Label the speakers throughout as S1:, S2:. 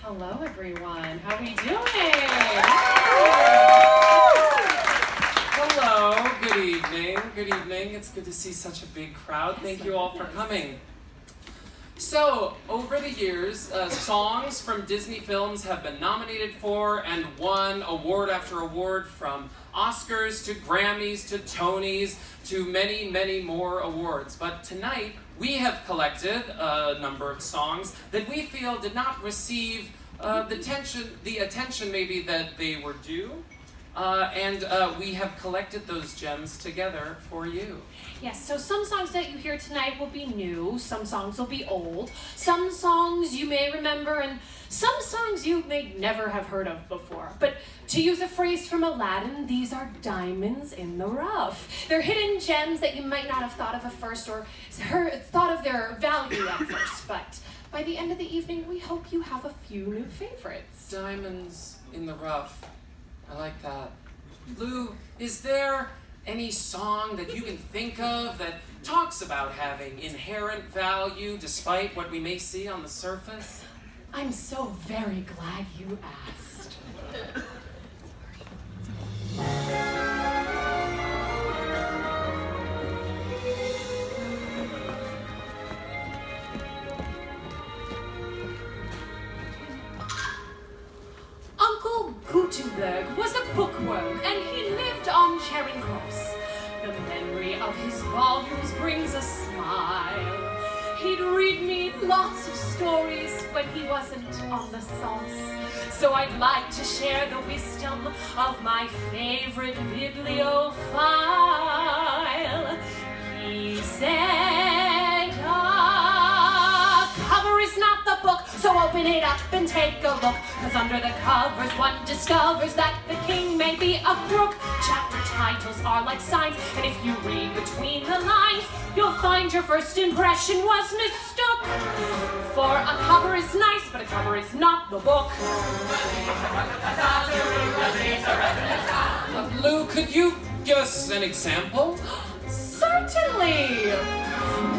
S1: Hello, everyone. How are we doing?
S2: Hello. Good evening. Good evening. It's good to see such a big crowd. Thank you all for coming. So, over the years, songs from Disney films have been nominated for and won award after award, from Oscars to Grammys to Tonys to many, many more awards. But tonight, we have collected a number of songs that we feel did not receive the attention maybe that they were due. And we have collected those gems together for you.
S1: Yes, so some songs that you hear tonight will be new, some songs will be old, some songs you may remember, and some songs you may never have heard of before. But to use a phrase from Aladdin, these are diamonds in the rough. They're hidden gems that you might not have thought of at first or thought of their value at first, but by the end of the evening, we hope you have a few new favorites.
S2: Diamonds in the rough. I like that. Lou, is there any song that you can think of that talks about having inherent value despite what we may see on the surface?
S1: I'm so very glad you asked. Uncle Gutenberg was a bookworm, and he lived on Charing Cross. The memory of his volumes brings a smile. He'd read me lots of stories when he wasn't on the sauce. So I'd like to share the wisdom of my favorite bibliophile. He said, a cover is not the book, so open it up and take a look. 'Cause under the covers one discovers that the king may be a crook. Chapter titles are like signs, and if you read between the lines, you'll find your first impression was mistook. For a cover is nice, but a cover is not the book.
S2: Lou, could you give us an example?
S1: Certainly!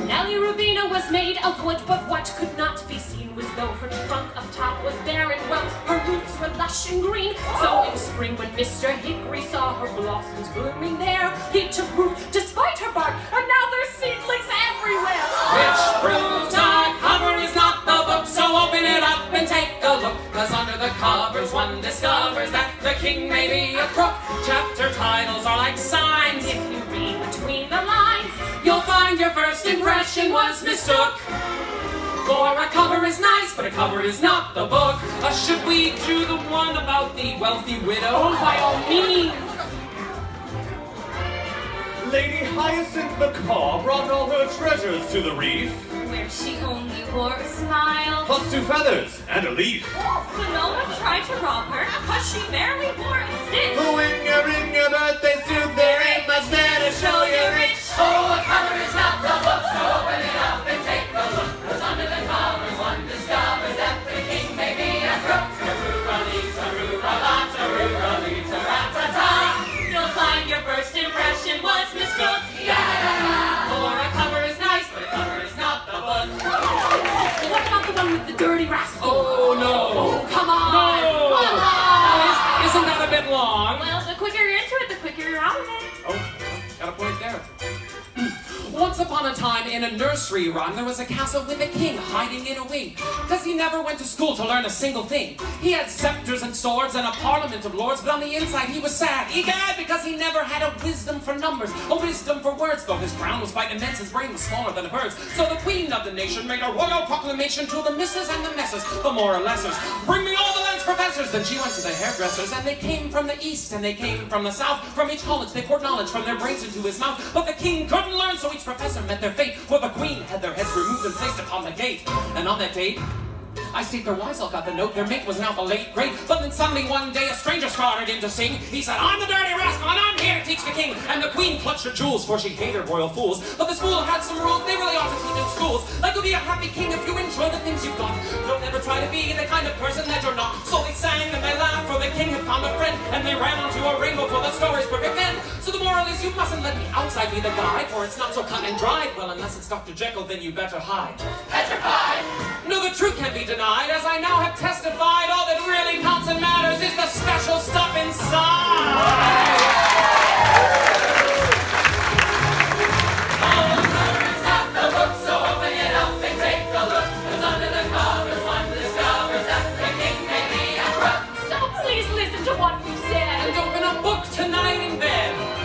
S1: Nellie Rubina was made of wood, but what could not be seen was though her trunk up top was bare and well, her roots were lush and green. So in spring when Mr. Hickory saw her blossoms blooming there, he took root despite her bark, and now there's seedlings everywhere.
S2: Which proves our cover is not the book, so open it up and take a look. 'Cause under the covers one discovers that the king may be a crook. Chapter titles are like signs.
S1: If you read between the lines,
S2: You'll find your first impression was mistook. For a cover is nice, but a cover is not the book. Should we do the one about the wealthy widow?
S1: oh, by all means.
S3: Lady Hyacinth Macaw brought all her treasures to the reef,
S4: where she only wore a smile.
S3: plus 2 feathers and a leaf.
S4: But no one tried to rob her, 'cause she barely wore a stitch.
S3: When you're in your birthday suit, there ain't much there to show you're rich.
S2: Oh, a cover is not the book, so open it up and take a look. 'Cause under the covers one discovers that the king may be a crook.
S4: You'll find your first impression was mistook.
S2: For a cover is nice, but a cover is not the book.
S1: What about the one with the dirty rascal?
S2: Oh, no.
S1: Oh, come on!
S2: No!
S1: Come on!
S2: Isn't that a bit long?
S4: Well, the quicker you're into it, the quicker you're out of it.
S2: Oh, got a point there. Once upon a time in a nursery rhyme, there was a castle with a king hiding in a wing. 'Cause he never went to school to learn a single thing. He had scepters and swords and a parliament of lords, but on the inside he was sad. Egad, because he never had a wisdom for numbers, a wisdom for words. Though his crown was quite immense, his brain was smaller than a bird's. So the queen of the nation made a royal proclamation to the misses and the messes, the more or lessers. Bring me all the land's professors. Then she went to the hairdressers, and they came from the east and they came from the south. From each college they poured knowledge from their brains into his mouth. But the king couldn't learn, so each professor met their fate. For the queen had their heads removed and placed upon the gate. And on that date, I state their wise all got the note, their mate was now the late great. But then suddenly one day a stranger started in to sing. He said, I'm the dirty rascal and I'm here to teach the king. And the queen clutched her jewels, for she hated royal fools. But the school had some rules they really ought to teach in schools. Like you'll be a happy king if you enjoy the things you've got. Don't ever try to be the kind of person that you're not. So they sang and they laughed, for the king had found a friend. And they ran onto a rainbow for the story's perfect end. So the moral is you mustn't let the outside be the guide, for it's not so cut and dried. Well, unless it's Dr. Jekyll, then you better hide. Petrified! No No, the truth can't be denied, as I now have testified. All that really counts and matters is the special stuff inside.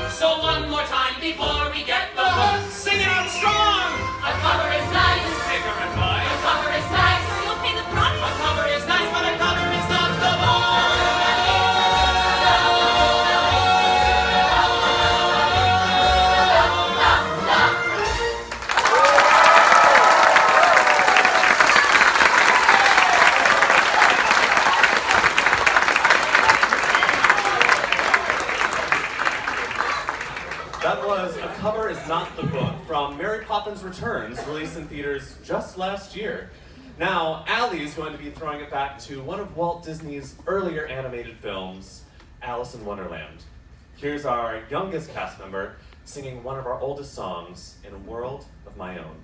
S2: So one more time before we get the hook. Sing it out strong! A cover is nice. Bigger and wide. A cover is nice.
S4: You'll pay the price.
S2: A cover is nice, but a cover is not the one.
S3: That was A Cover Is Not the Book from Mary Poppins Returns, released in theaters just last year. Now, Allie's going to be throwing it back to one of Walt Disney's earlier animated films, Alice in Wonderland. Here's our youngest cast member singing one of our oldest songs, In a World of My Own.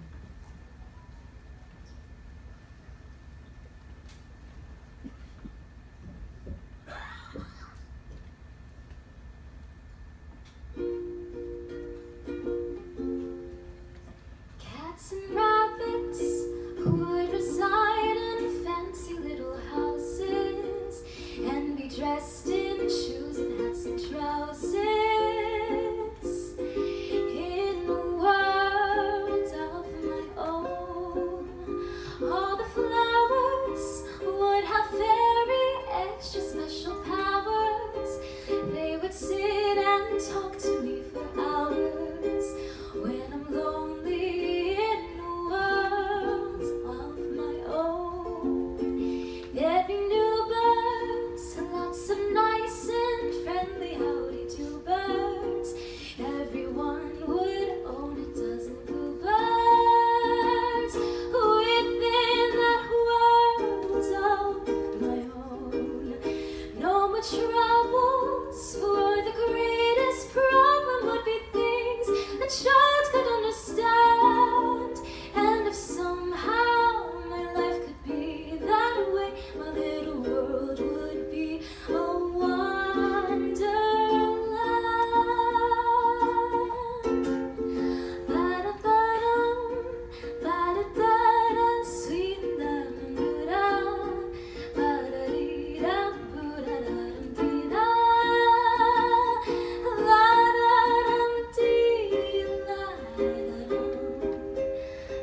S5: Cats and rabbits would reside in fancy little houses and be dressed in shoes and hats and trousers. In a world of my own, all the flowers would have very extra special powers. They would sit and talk to me for hours when I'm lonely in a world of my own. There'd be new birds, lots of nice and friendly howdy-do birds. Everyone would own a dozen bluebirds within that world of my own. No more troubles, for the greatest problem would be things a child could understand. And if somehow my life could be that way, my little world would be a wonderland. Ba-da-ba-dum, ba-da-da-da, sweet da-da-da-da, ba-da-dee-da, boo-da-da-dum-dee-da, la-da-dum-dee-la-da-dum.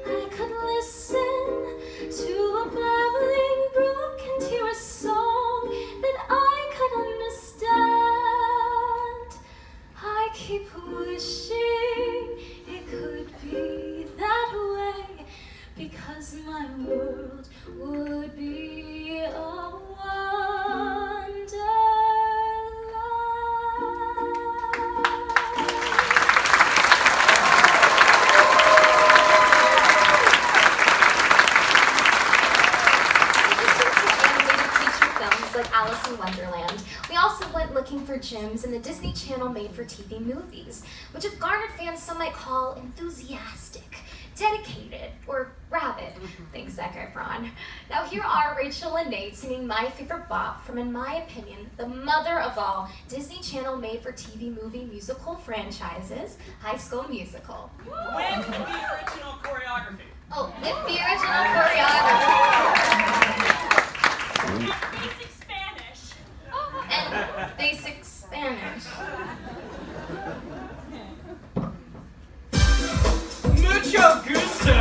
S5: I could listen to a babbling brook and hear a song that I could understand. I keep wishing it could be that way, because my world would be a wonderland.
S6: Animated feature films like Alice in Wonderland. We also went looking for gems in the Disney Channel made-for-TV movies, which have garnered fans some might call enthusiastic, dedicated, or rabid. Thanks, Zac Efron. Now here are Rachel and Nate singing my favorite bop from, in my opinion, the mother of all Disney Channel made-for-TV movie musical franchises, High School Musical.
S7: With the original choreography.
S6: Oh, with the original choreography.
S4: Basic Spanish.
S6: And basic Spanish.
S7: Mucho gusto.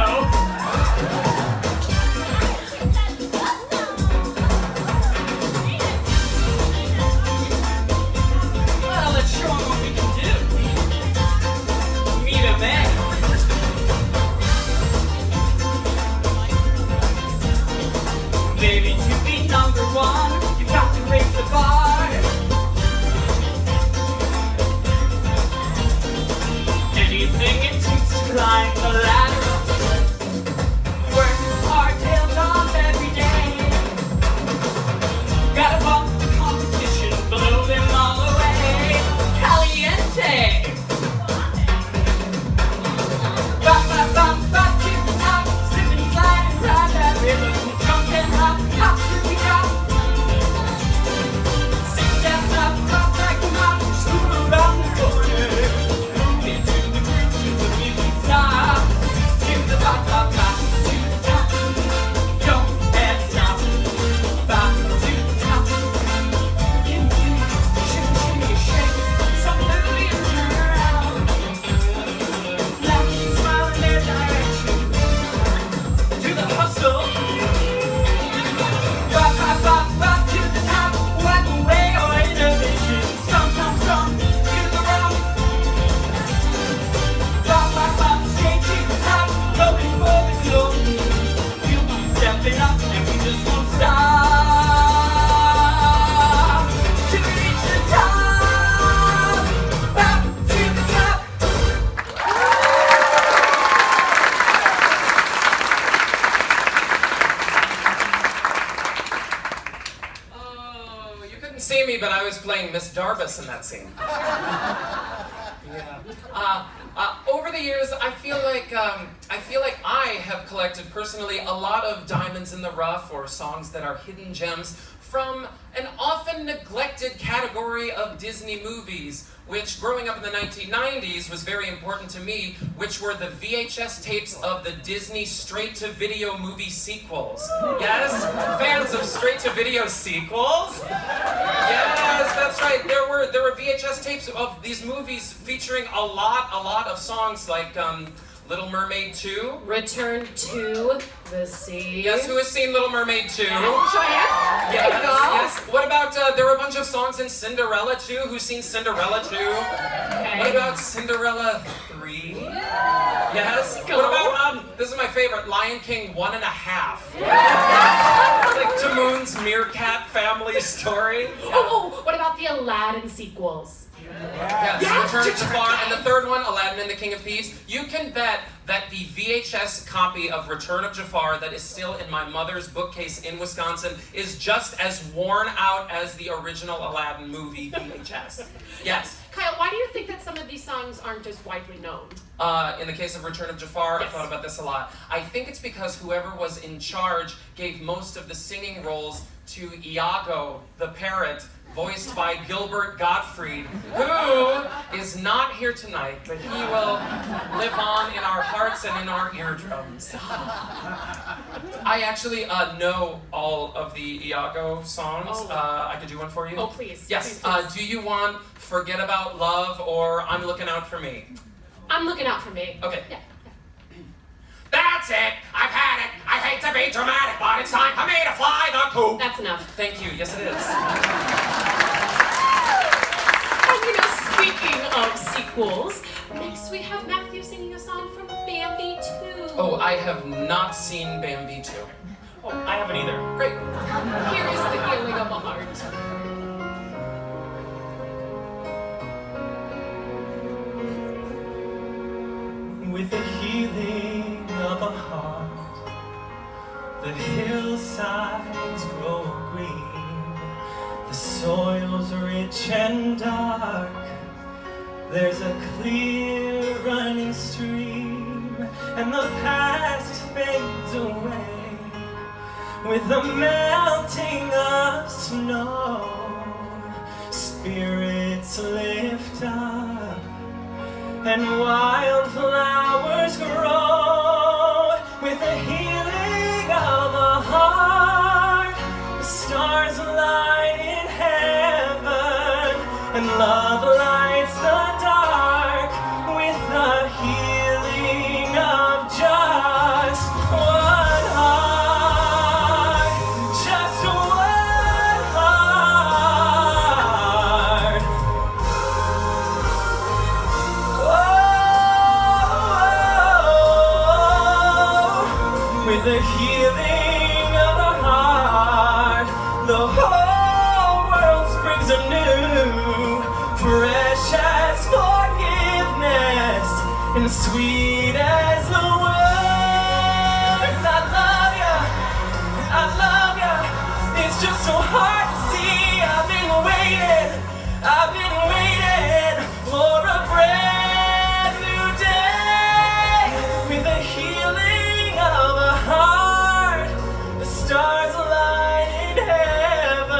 S7: Well, let's show 'em what we can do. Meet 'em, eh? Baby, to be number one, you got to raise the bar. Anything it takes to climb the ladder of success. Work our tails off every day. Gotta bump the competition, blow them all away. Caliente. Bop, bop, bop, bop, tip top, slip and slide and ride that rhythm.
S2: see me, but I was playing Miss Darbus in that scene. Yeah. Over the years, I feel like I have collected personally a lot of diamonds in the rough or songs that are hidden gems from an often neglected category of Disney movies, which growing up in the 1990s was very important to me, which were the VHS tapes of the Disney straight-to-video movie sequels. Yes? Fans of straight-to-video sequels? Yes, that's right. There were VHS tapes of these movies featuring a lot of songs like Little Mermaid 2.
S1: Return to the Sea.
S2: Yes, who has seen Little Mermaid 2?
S1: Yes.
S2: Yes. What about, there were a bunch of songs in Cinderella 2. Who's seen Cinderella 2?
S1: Okay.
S2: What about Cinderella 3? Yes. What about, this is my favorite, Lion King 1.5. It's like Timon's meerkat family story.
S1: Oh, what about the Aladdin sequels?
S2: Yes, Return of Jafar, and the third one, Aladdin and the King of Thieves. You can bet that the VHS copy of Return of Jafar that is still in my mother's bookcase in Wisconsin is just as worn out as the original Aladdin movie VHS. Yes.
S1: Kyle, why do you think that some of these songs aren't as widely known?
S2: In the case of Return of Jafar,
S1: Yes.
S2: I thought about this a lot. I think it's because whoever was in charge gave most of the singing roles to Iago, the parrot, voiced by Gilbert Gottfried, who is not here tonight, but he will live on in our hearts and in our eardrums. I actually know all of the Iago songs.
S1: Oh.
S2: I could do one for you.
S1: Oh, please.
S2: Yes.
S1: Please.
S2: Do you want Forget About Love or I'm Looking Out for Me?
S1: I'm looking out for me.
S2: Okay.
S1: Yeah.
S2: That's it! I've had it! I hate to be dramatic, but it's time for me to fly the coop!
S1: That's enough.
S2: Thank you. Yes, it is.
S1: And speaking of sequels, next we have Matthew singing a song from Bambi 2.
S2: Oh, I have not seen Bambi 2.
S3: Oh, I haven't either.
S2: Great.
S1: Here is the healing of a heart.
S7: With the healing of a heart, the hillsides grow green, the soil's rich and dark, there's a clear running stream, and the past fades away with the melting of snow. Spirits lift up and wildflowers grow with the healing of a heart. The stars light in heaven, and love lights the dark with the healing of just one heart. Just one heart. With the healing of a heart, the whole world springs anew, fresh as forgiveness and sweet as the words. I love ya, it's just so hard to see. I've been waiting for a brand new day. With the healing of a heart, the stars align in heaven.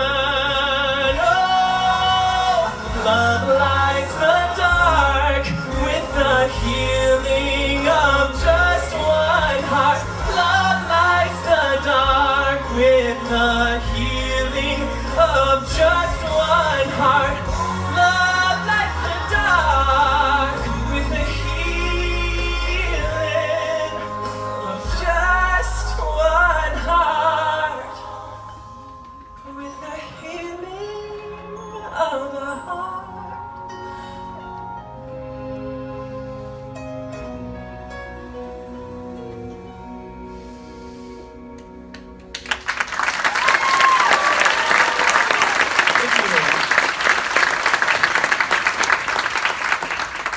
S7: Oh, love lights the dark with the healing of just one heart. Love lights the dark with the healing of just one heart. Love lights the dark with the healing of just one heart. With the healing of a heart.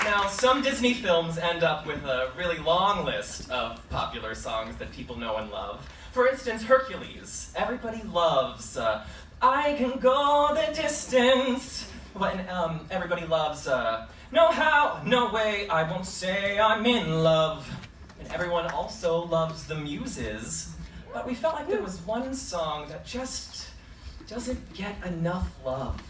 S7: Now, some Disney films end up with a really long list of popular songs that people know and love. For instance, Hercules. Everybody loves I can go the distance. When everybody loves, no how, no way, I won't say I'm in love. And everyone also loves the Muses. But we felt like there was one song that just doesn't get enough love.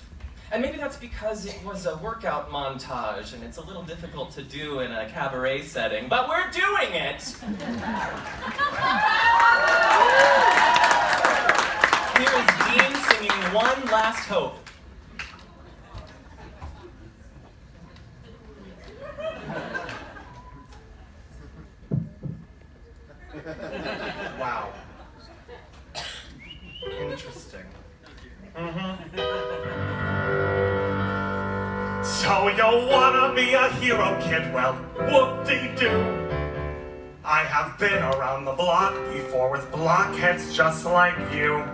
S7: And maybe that's because it was a workout montage and it's a little difficult to do in a cabaret setting, but we're doing it! Here is Dean singing One Last Hope.
S8: Wow. Interesting. So you wanna be a hero, kid? Well, whoop-de-doo. I have been around the block before with blockheads just like you.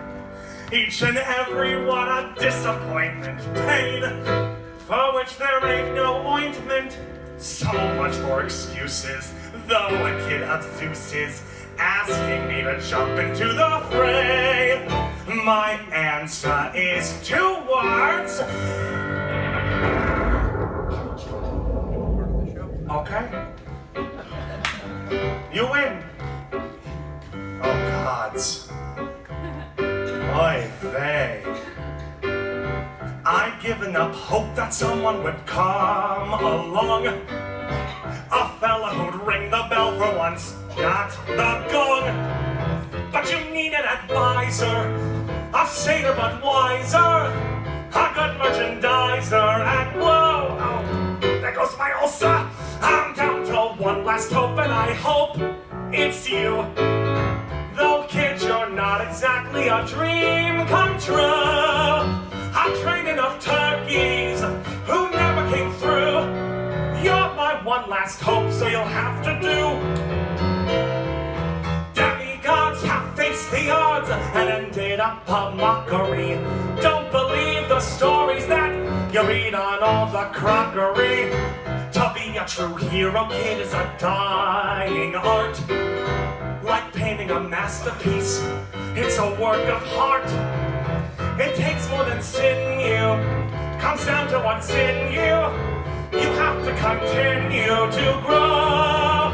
S8: Each and every one a disappointment, pain, for which there ain't no ointment. So much for excuses, though a kid of Zeus is asking me to jump into the fray. My answer is 2 words. Okay. You win. Oh, gods. Oy vey. I'd given up hope that someone would come along. A fella who'd ring the bell for once, not the gong. But you need an advisor, a satyr but wiser, a good merchandiser, and whoa, oh, there goes my ulcer. I'm down to one last hope, and I hope it's you. Though, kid, you're not exactly a dream come true. I've trained enough turkeys who never came through. You're my one last hope, so you'll have to do. Demigods have faced the odds and ended up a mockery. Don't believe the stories that you read on all the crockery. To be a true hero, kid, is a dying art. Like painting a masterpiece, it's a work of heart. It takes more than sinew, comes down to what's in you. You have to continue to grow.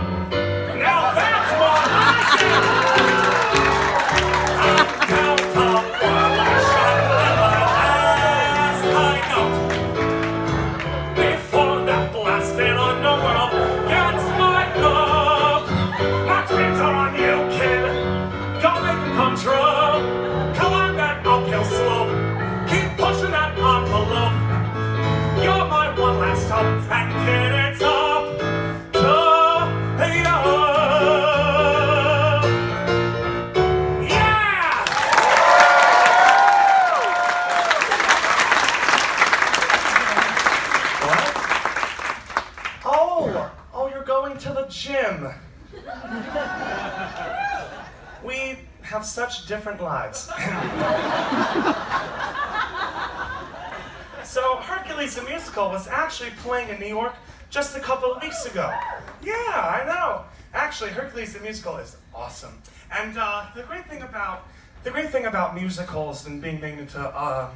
S8: Now that's what I do. I'm down to one last shot and my last high note. Before that blasted underworld gets my love. My dreams are on you, kid. Don't make them come true. Climb that uphill slope. Keep pushing that envelope. You're my one last hope, and kid, it's up to you. Yeah! What? Oh, you're going to the gym. We have such different lives. So Hercules the Musical was actually playing in New York just a couple of weeks ago. Yeah, I know. Actually, Hercules the Musical is awesome. And the great thing about musicals and being made into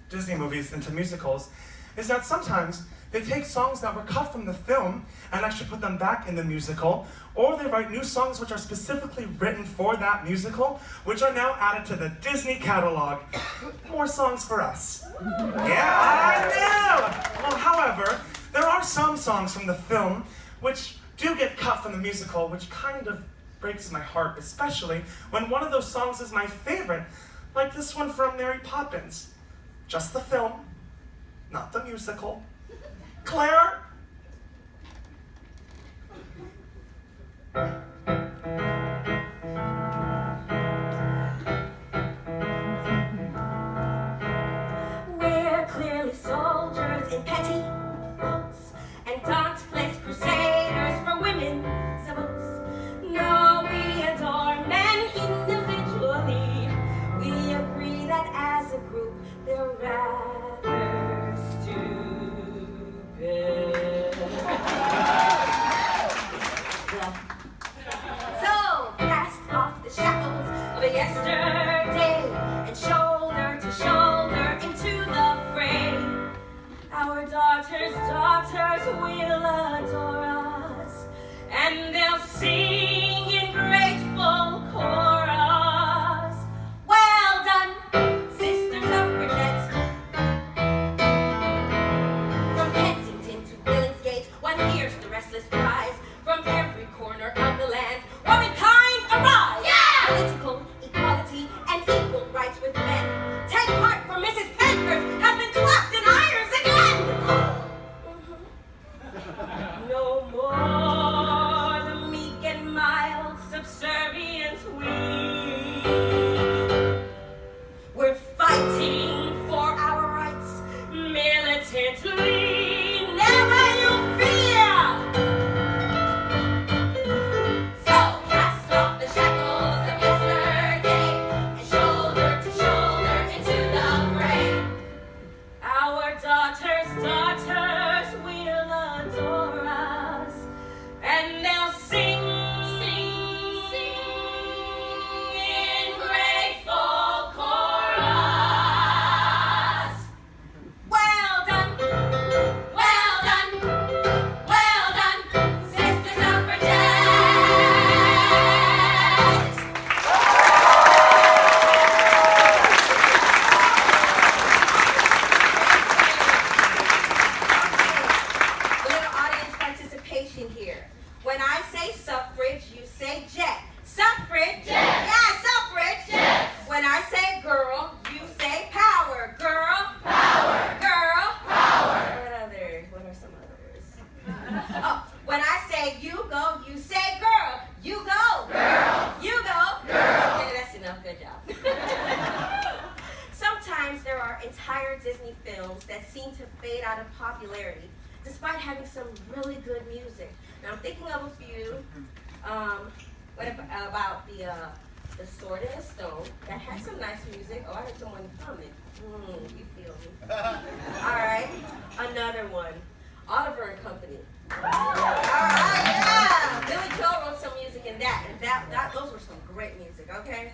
S8: Disney movies into musicals is that sometimes they take songs that were cut from the film and actually put them back in the musical, or they write new songs which are specifically written for that musical, which are now added to the Disney catalog. More songs for us. Yeah, I know! Well, however, there are some songs from the film which do get cut from the musical, which kind of breaks my heart, especially when one of those songs is my favorite, like this one from Mary Poppins. Just the film, not the musical. Claire?
S4: We're clearly soldiers in petticoats and dauntless crusaders for women's votes. No, we adore men individually. We agree that as a group they're rather stupid. So, cast off the shackles of yesterday and shoulder to shoulder daughters will adore us, and they'll sing in grateful chorus. Well done, sisters suffragettes. From Kensington to Billingsgate, one hears the restless cries. From every corner of the land, womankind arise! Yeah! Political equality and equal rights with men. Take heart, for Mrs. Pankhurst has been clapped in irons again! No more the meek and mild subservience we. We're fighting for our rights militantly. Never you fear! So cast off the shackles of yesterday and shoulder to shoulder into the fray. Our daughters will adore us, and they'll sing in grateful chorus. Well done, Sister Suffragettes. A little audience participation here. When I say suffrage, you say jet. Suffrage? Jet. Yeah, suffrage. Jet. When I say girl, you say power. Girl. Power. Girl. Power. What are some others? Oh, when I say you go, you say girl. You go. Girl. You go. Girl. Okay, that's enough. Good job. Sometimes there are entire Disney films that seem to fade out of popularity despite having some really good music. Now I'm thinking of a few. What about the Sword in the Stone? That had some nice music. Oh, I heard someone humming. You feel me? All right, another one. Oliver and Company. All right, yeah. Billy Joel wrote some music in that, and those were some great music. Okay.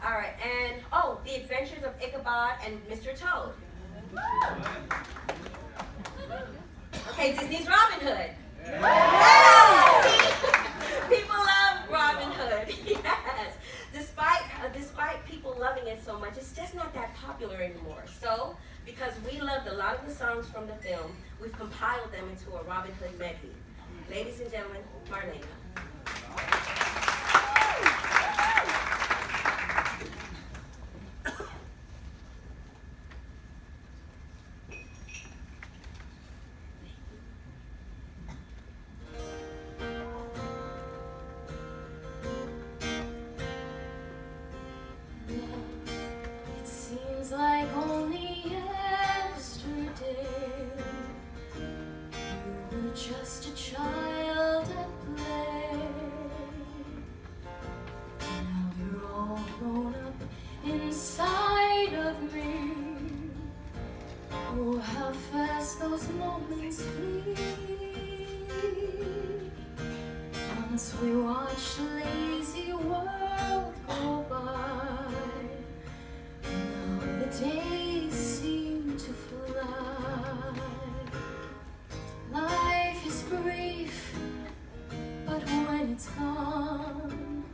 S4: All right, and The Adventures of Ichabod and Mr. Toad. Okay, Disney's Robin Hood. Yeah. People love Robin Hood. Yes. Despite people loving it so much, it's just not that popular anymore. So, because we loved a lot of the songs from the film, we've compiled them into a Robin Hood medley. Ladies and gentlemen, Marlena.
S5: It seems like only yesterday you were just a child at play. Now you're all grown up inside of me. Oh, how fast those moments flee. Once we watched the lazy world go by. Now the days seem to fly. Life is brief, but when it's gone,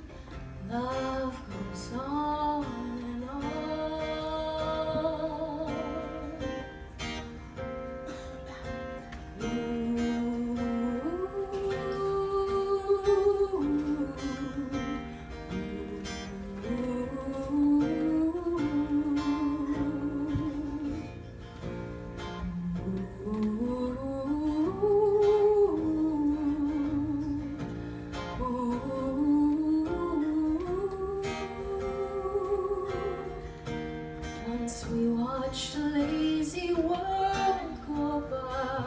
S5: love goes on and on. Once we watched the lazy world go by.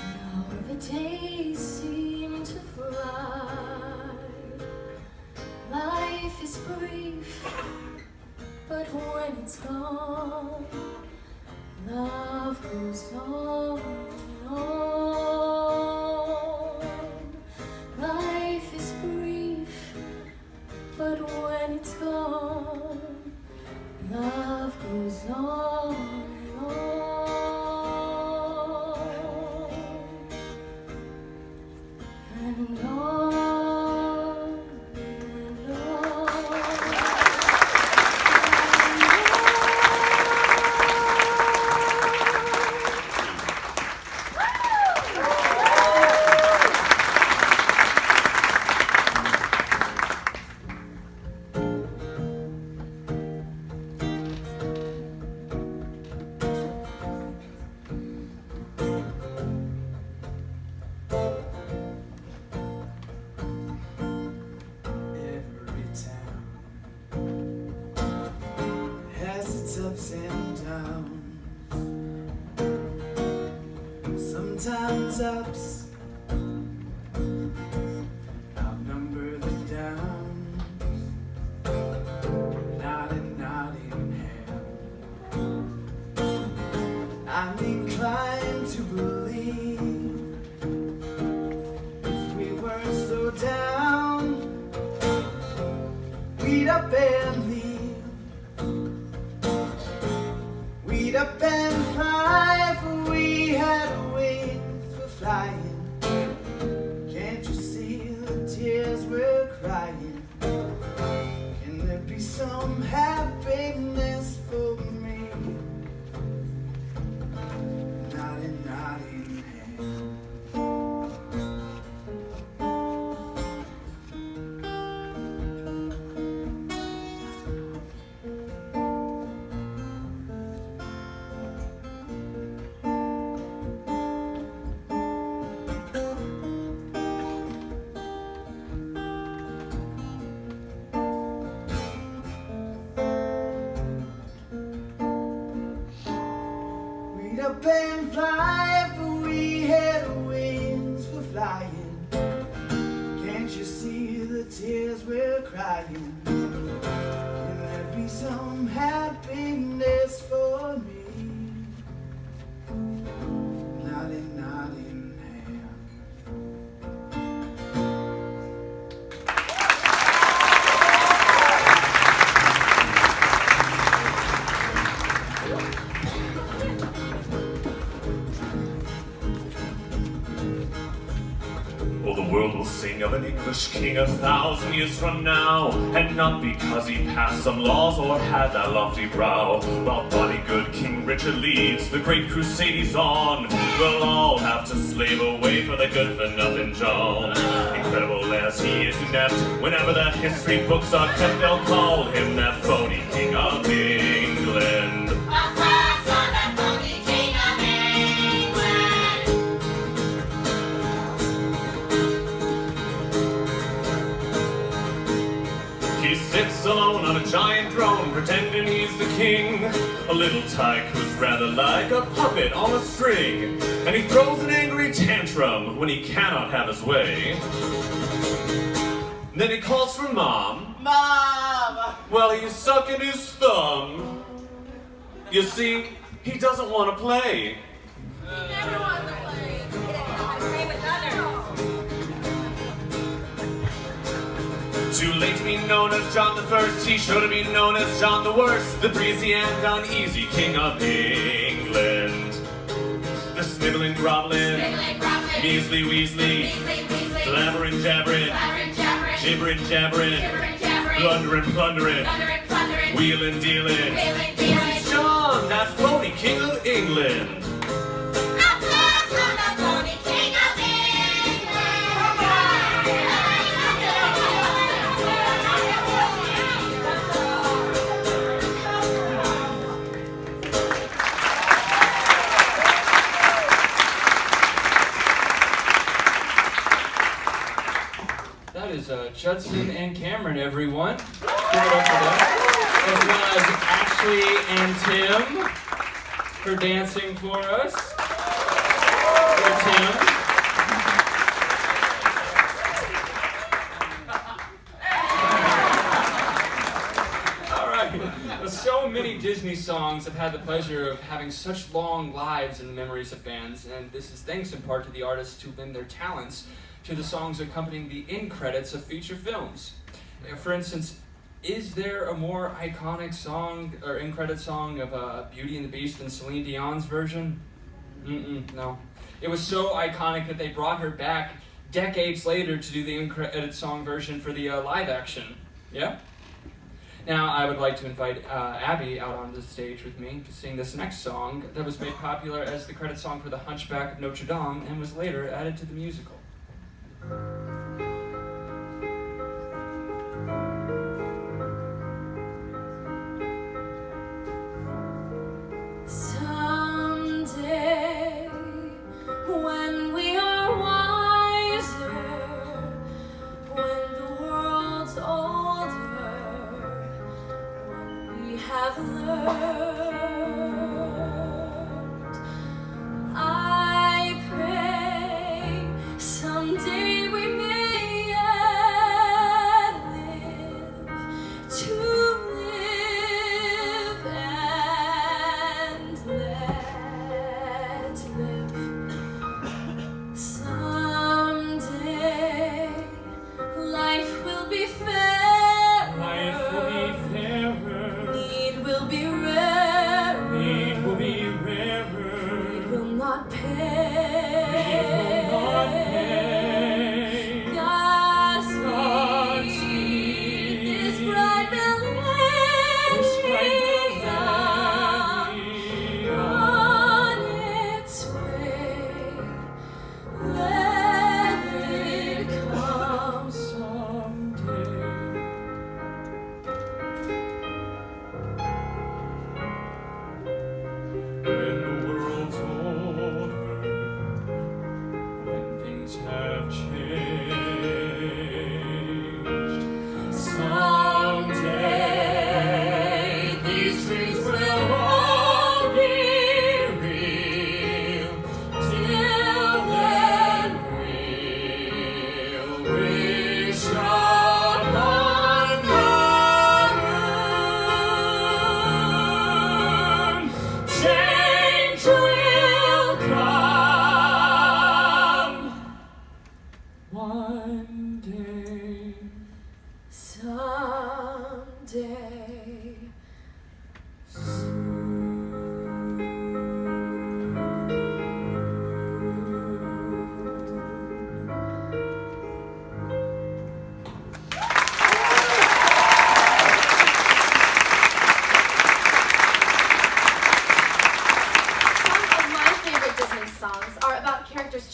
S5: Now the days seem to fly. Life is brief, but when it's gone, love goes on and on. Life is brief, but when it's gone, love goes on and on.
S9: ups and downs. Sometimes ups outnumber the downs. Not in hand. I'm inclined to believe if we weren't so down, we'd up and leave. We'd up and fly if we had wings for flying. Can't you see the tears we're crying? Can there be some happiness for me? Not in hand. We'd up and fly if we had wings for flying. Can't you see the tears we're crying? Can there be some happiness for me? Not in hand.
S8: Oh, the world will sing of an English king 1,000 years from now, and not because he passed some laws or had that lofty brow. While body good King Richard leads the great crusades on, we'll all have to slave away for the good-for-nothing John. Incredible as he is inept, whenever the history books are kept, they'll call him that phony King of England. He sits alone on a giant throne, pretending he's the king. A little tyke who's rather like a puppet on a string. And he throws an angry tantrum when he cannot have his way. Then he calls for Mom.
S9: Mom!
S8: Well, he's sucking his thumb. You see, he doesn't want to play.
S4: Never want to play. I play with others.
S8: Too late to be known as John the First, he should have been known as John the Worst, the breezy and uneasy King of England. The sniveling, groveling, measly, weasley, blabbering, jabbering, gibbering, jabbering, blundering, plundering, wheeling, dealing. He's John, that phony King of England.
S10: That is Judson and Cameron, everyone. Give it up for them. As well as Ashley and Tim for dancing for us. For Tim. All right. So many Disney songs have had the pleasure of having such long lives in the memories of fans, and this is thanks in part to the artists who lend their talents to the songs accompanying the end credits of feature films. For instance, is there a more iconic song or end credit song of Beauty and the Beast than Celine Dion's version? No. It was so iconic that they brought her back decades later to do the end credit song version for the live action. Yeah? Now I would like to invite Abby out on the stage with me to sing this next song that was made popular as the credit song for The Hunchback of Notre Dame and was later added to the musical.
S5: Someday, when we are wiser, when the world's older, when we have learned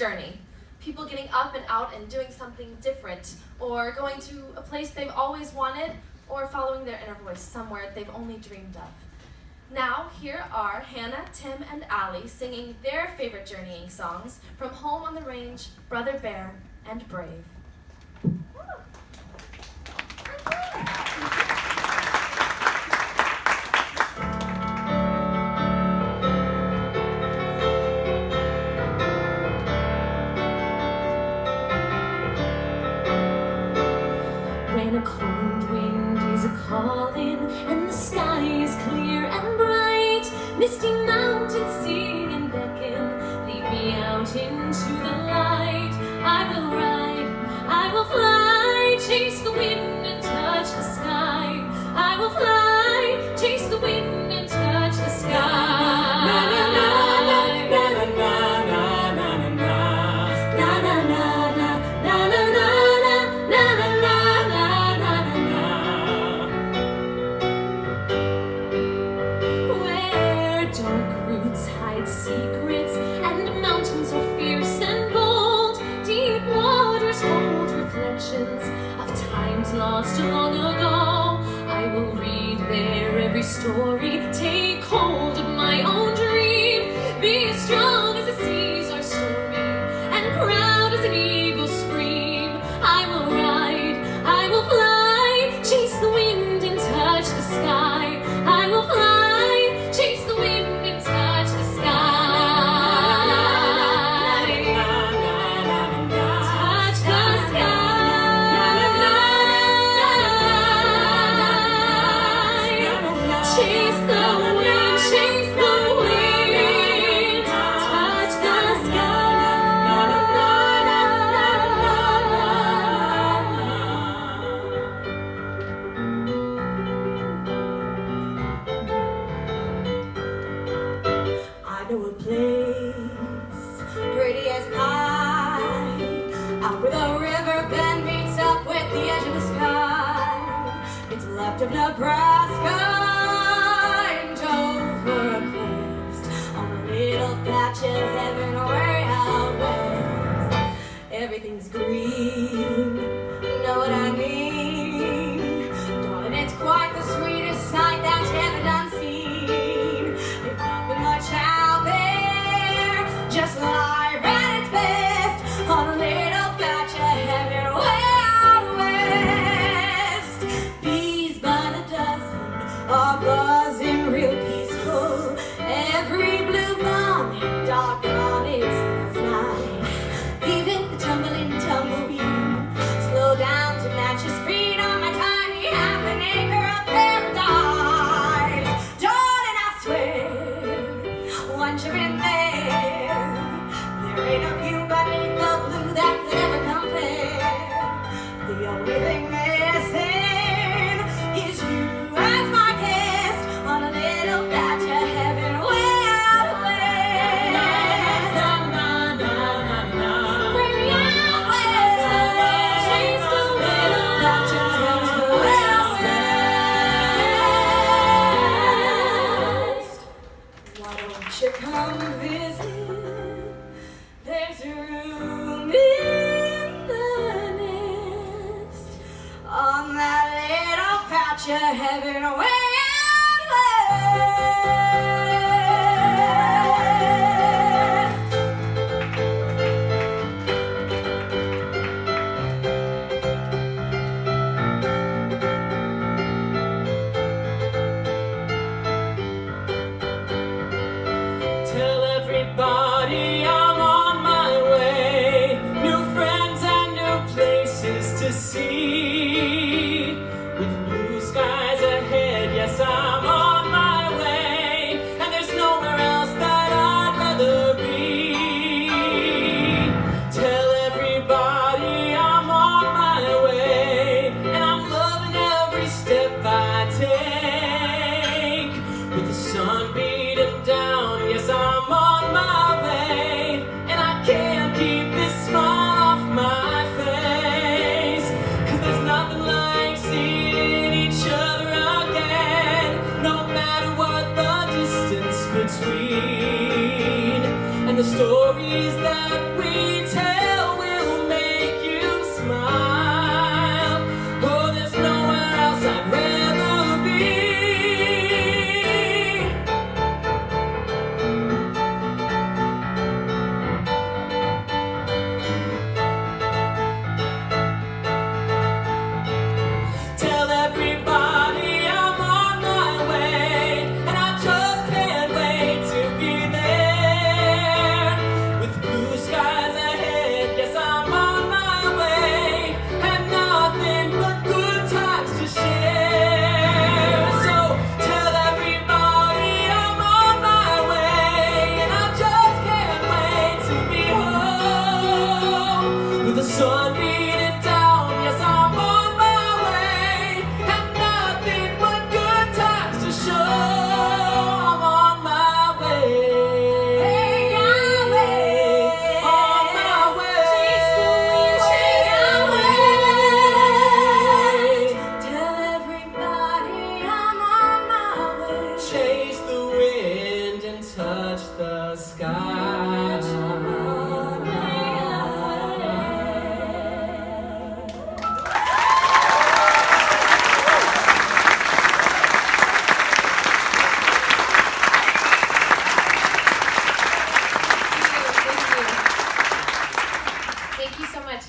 S11: journey. People getting up and out and doing something different, or going to a place they've always wanted, or following their inner voice somewhere they've only dreamed of. Now, here are Hannah, Tim, and Allie singing their favorite journeying songs from Home on the Range, Brother Bear, and Brave.
S5: When a cold wind is a-calling and the sky is clear and bright, misty mountains sing and beckon, lead me out into the light. I will ride, I will fly, chase the wind and touch the sky. I will fly, chase the wind and touch the sky. Na na na na na na na na na na na na na na na. Secrets and mountains are fierce and bold. Deep waters hold reflections of times lost long ago. I will read there every story, take hold of my own dream. Be as strong as the seas are stormy, and proud as an eagle's scream. I will ride, I will fly, chase the wind and touch the sky. I will fly, chase the wind and touch the sky.
S12: Of Nebraska and over a quest on a little patch of heaven way out west. Everything's green, know what I mean? Darling, it's quite the sweetest sight that you ever done seen. There's nothing much out there, just lie at its best on a little patch of heaven way out west. Are buzzing real peaceful. Every blue bomb dark on it smells nice. Even the tumbling tumbleweed slow down to match your speed on my tiny half an acre of paradise. Darling, I swear, once you're in there, there ain't a view beneath the blue that could ever compare. The only thing missing is you as my on a little patch of heaven way out west. Way out west. Chase the little patch of heaven way out west. Why don't you come visit? There's room in the nest on that little patch of heaven way.
S9: Tell everybody I'm on my way. New friends and new places to see. With blue skies ahead, yes, I'm on my way. And there's nowhere else that I'd rather be. Tell everybody I'm on my way. And I'm loving every step I take. With the sun beating down, yes, I'm on my way. And I can't keep this smile off my face. 'Cause there's nothing like seeing each other again, no matter what the distance between. And the stories that we
S7: face the wind and touch the sky.
S13: Thank you so much.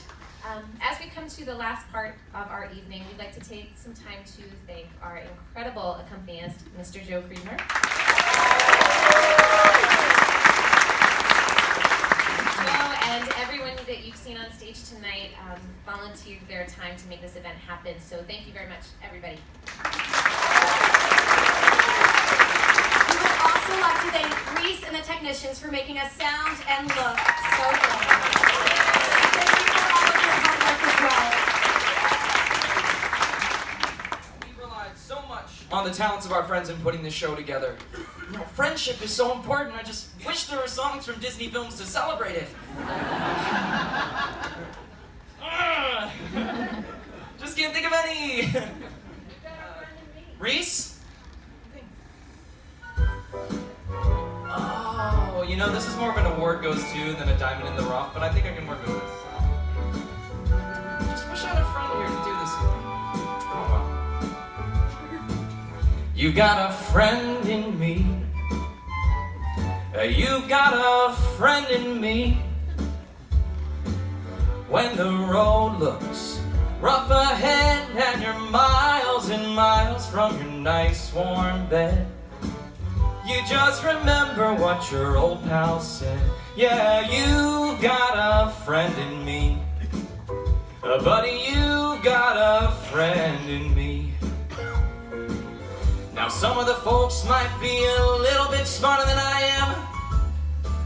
S13: As we come to the last part of our evening, we'd like to take some time to thank our incredible accompanist, Mr. Joe Creamer. Joe and everyone that you've seen on stage tonight volunteered their time to make this event happen, so thank you very much, everybody.
S12: We would also like to thank Reese and the technicians for making us sound and look so good. Thank you for all of your hard work as well.
S7: We relied so much on the talents of our friends in putting this show together. You know, friendship is so important. I just wish there were songs from Disney films to celebrate it. Just can't think of any. Reese? Oh, you know, this is more of an award goes to than a diamond in the rough, but I think I can work with this. Just wish I had a friend here to do this with me. Oh well. You got a friend in me. You got a friend in me. When the road looks rough ahead and you're miles and miles from your nice warm bed, you just remember what your old pal said. Yeah, you got a friend in me. Buddy, you got a friend in me. Now some of the folks might be a little bit smarter than I am,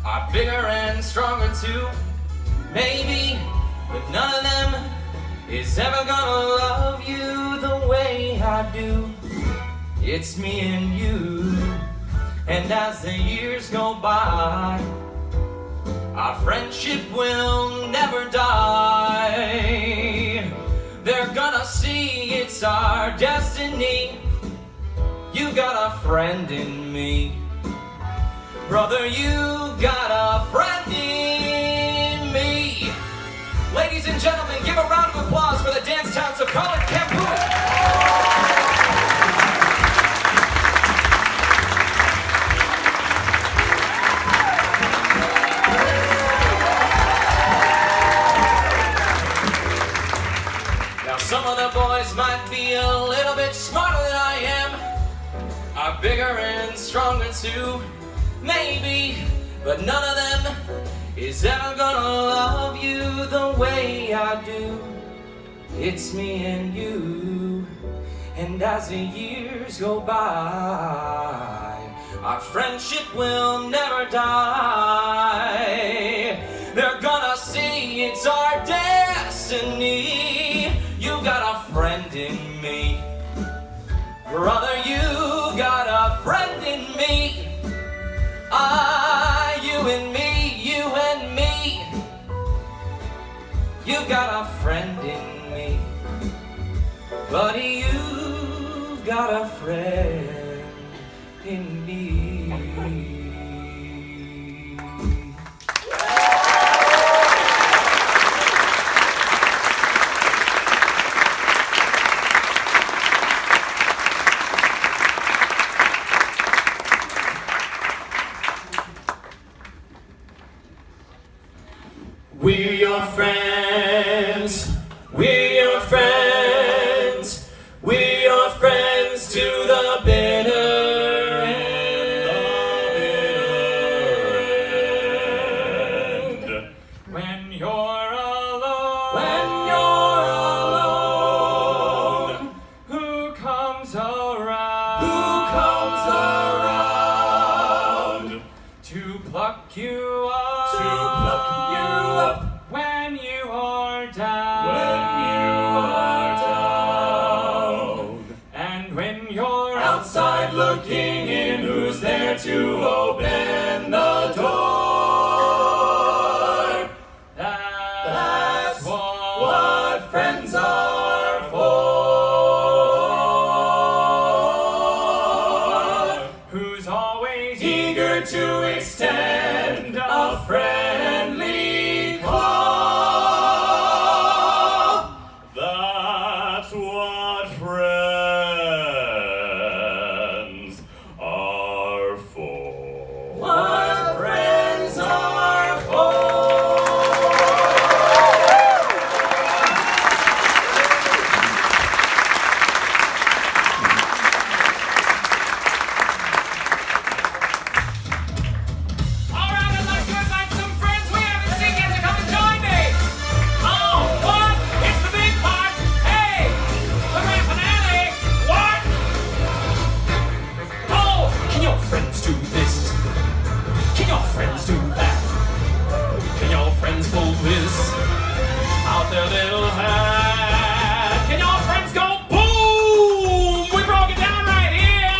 S7: are bigger and stronger too, maybe, but none of them is ever gonna love you the way I do. It's me and you, and as the years go by, our friendship will never die. They're gonna see it's our destiny. You got a friend in me. Brother, you got a friend in me. Ladies and gentlemen, give a round of applause for the dance towns of College Campus. Some of the boys might be a little bit smarter than I am, are bigger and stronger too, maybe, but none of them is ever gonna love you the way I do. It's me and you, and as the years go by, our friendship will never die. They're gonna see it's our destiny. You got a friend in me. Brother, you got a friend in me. You and me, you and me. You got a friend in me. Buddy, you got a friend in me. We're your friends, we're your friends, we're your friends to the bitter end. When you're alone, who comes around to pluck you up? When you are down, and when you're outside looking in, who's there to open the door? That's what friends are for. Who
S8: here to extend a friendly call. That's what friends are for. What friends are for. Out their little hat. Can your friends go boom? We broke it down right here.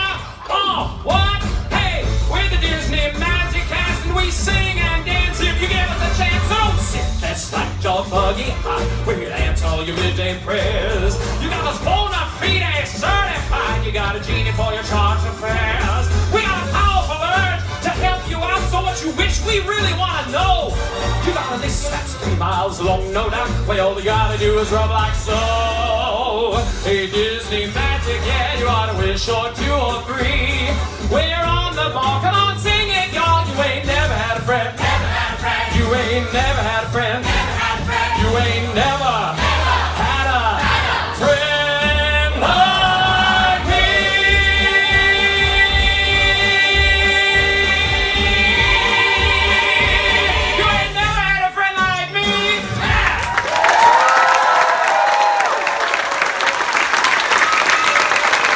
S8: Oh, what? Hey, we're the Disney Magic cast and we sing and dance if you give us a chance. So don't sit there slack your buggy high. We'll answer all your midday prayers. You got us bona fide certified. You got a genie for your charge affairs. We got a powerful urge to help you out. So what you wish we really want to know. You got a list that's 3 miles long, no doubt. Well, all you gotta do is rub like so. Hey, Disney Magic, yeah, you ought to wish or 2 or 3.